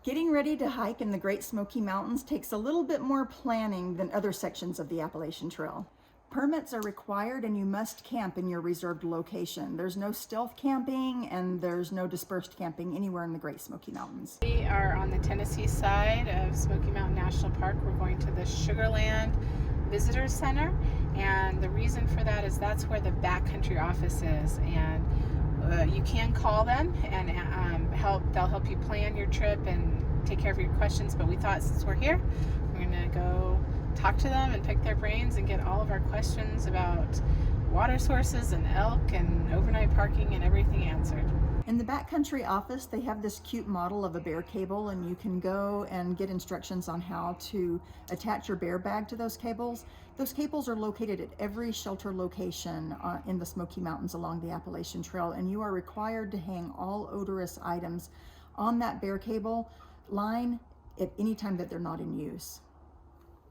Getting ready to hike in the Great Smoky Mountains takes a little bit more planning than other sections of the Appalachian Trail. Permits are required and you must camp in your reserved location. There's no stealth camping and there's no dispersed camping anywhere in the Great Smoky Mountains. We are on the Tennessee side of Smoky Mountain National Park. We're going to the Sugarland Visitor Center, and the reason for that is that's where the backcountry office is, and you can call them and they'll help you plan your trip and take care of your questions. But we thought since we're here, we're gonna go talk to them and pick their brains and get all of our questions about water sources and elk and overnight parking and everything answered. In the backcountry office, they have this cute model of a bear cable, and you can go and get instructions on how to attach your bear bag to those cables. Those cables are located at every shelter location in the Smoky Mountains along the Appalachian Trail, and you are required to hang all odorous items on that bear cable line at any time that they're not in use.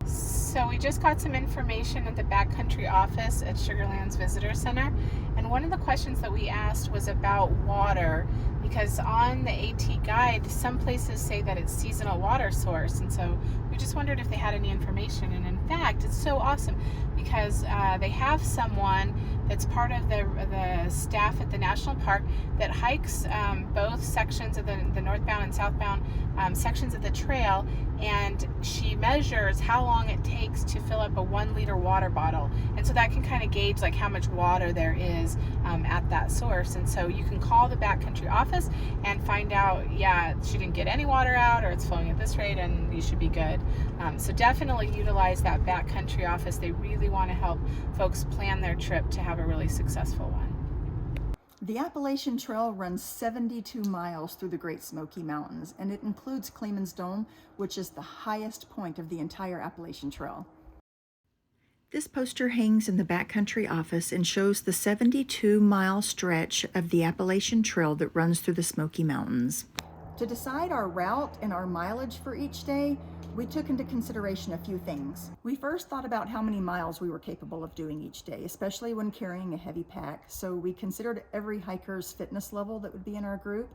So we just got some information at the backcountry office at Sugarland's Visitor Center, and one of the questions that we asked was about water, because on the AT guide some places say that it's seasonal water source, and so we just wondered if they had any information. And in fact, it's so awesome because they have someone that's part of the staff at the national park that hikes both sections of the northbound and southbound sections of the trail, and she measures how long it takes to fill up a 1 liter water bottle, and so that can kind of gauge like how much water there is at that source. And so you can call the backcountry office and find out, yeah, she didn't get any water out, or it's flowing at this rate, and you should be good. So definitely utilize that backcountry office. They really want to help folks plan their trip to have a really successful one. The Appalachian Trail runs 72 miles through the Great Smoky Mountains, and it includes Cleman's Dome, which is the highest point of the entire Appalachian Trail. This poster hangs in the backcountry office and shows the 72-mile stretch of the Appalachian Trail that runs through the Smoky Mountains. To decide our route and our mileage for each day, we took into consideration a few things. We first thought about how many miles we were capable of doing each day, especially when carrying a heavy pack. So we considered every hiker's fitness level that would be in our group.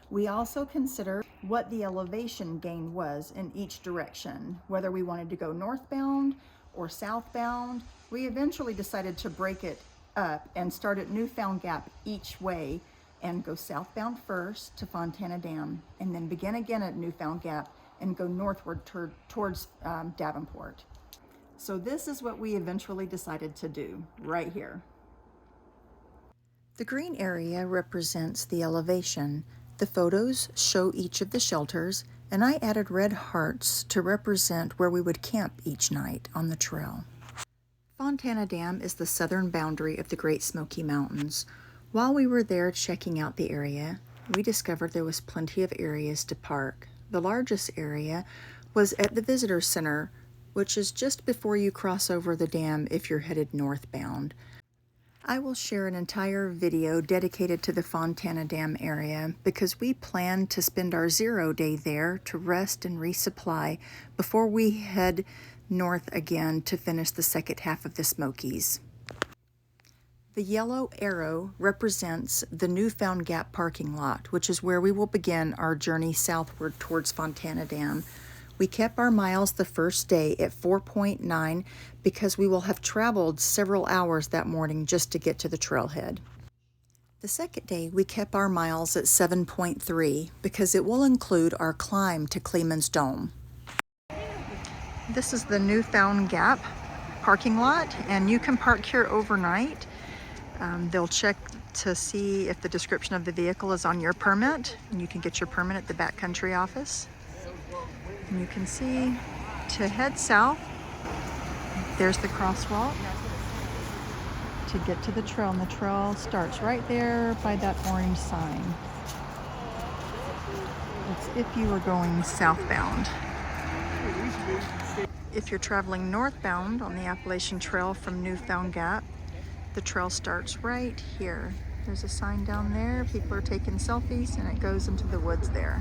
We also considered what the elevation gain was in each direction, whether we wanted to go northbound or southbound. We eventually decided to break it up and start at Newfound Gap each way and go southbound first to Fontana Dam, and then begin again at Newfound Gap and go northward towards Davenport. So this is what we eventually decided to do right here. The green area represents the elevation. The photos show each of the shelters, and I added red hearts to represent where we would camp each night on the trail. Fontana Dam is the southern boundary of the Great Smoky Mountains. While we were there checking out the area, we discovered there was plenty of areas to park. The largest area was at the Visitor Center, which is just before you cross over the dam if you're headed northbound. I will share an entire video dedicated to the Fontana Dam area because we plan to spend our 0 day there to rest and resupply before we head north again to finish the second half of the Smokies. The yellow arrow represents the Newfound Gap parking lot, which is where we will begin our journey southward towards Fontana Dam. We kept our miles the first day at 4.9 because we will have traveled several hours that morning just to get to the trailhead. The second day, we kept our miles at 7.3 because it will include our climb to Cleman's Dome. This is the Newfound Gap parking lot, and you can park here overnight. They'll check to see if the description of the vehicle is on your permit, and you can get your permit at the backcountry office. And you can see to head south, there's the crosswalk to get to the trail, and the trail starts right there by that orange sign. It's if you were going southbound. If you're traveling northbound on the Appalachian Trail from Newfound Gap, the trail starts right here. There's a sign down there. People are taking selfies, and it goes into the woods there.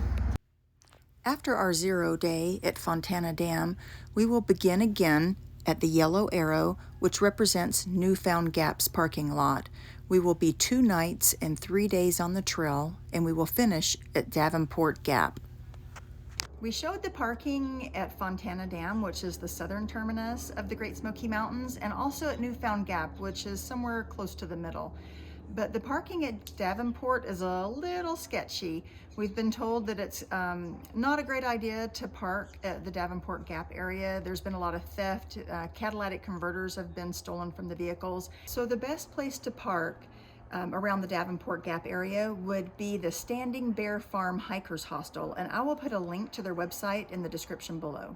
After our 0 day at Fontana Dam, we will begin again at the yellow arrow, which represents Newfound Gap's parking lot. We will be 2 nights and 3 days on the trail, and we will finish at Davenport Gap. We showed the parking at Fontana Dam, which is the southern terminus of the Great Smoky Mountains, and also at Newfound Gap, which is somewhere close to the middle. But the parking at Davenport is a little sketchy. We've been told that it's not a great idea to park at the Davenport Gap area. There's been a lot of theft. Catalytic converters have been stolen from the vehicles. So the best place to park around the Davenport Gap area would be the Standing Bear Farm Hikers Hostel, and I will put a link to their website in the description below.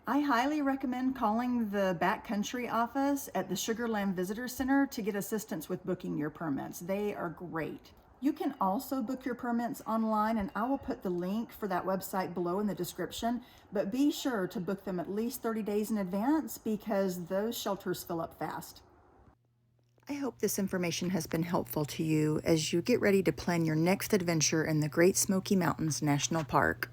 I highly recommend calling the backcountry office at the Sugarland Visitor Center to get assistance with booking your permits. They are great. You can also book your permits online, and I will put the link for that website below in the description, but be sure to book them at least 30 days in advance because those shelters fill up fast. I hope this information has been helpful to you as you get ready to plan your next adventure in the Great Smoky Mountains National Park.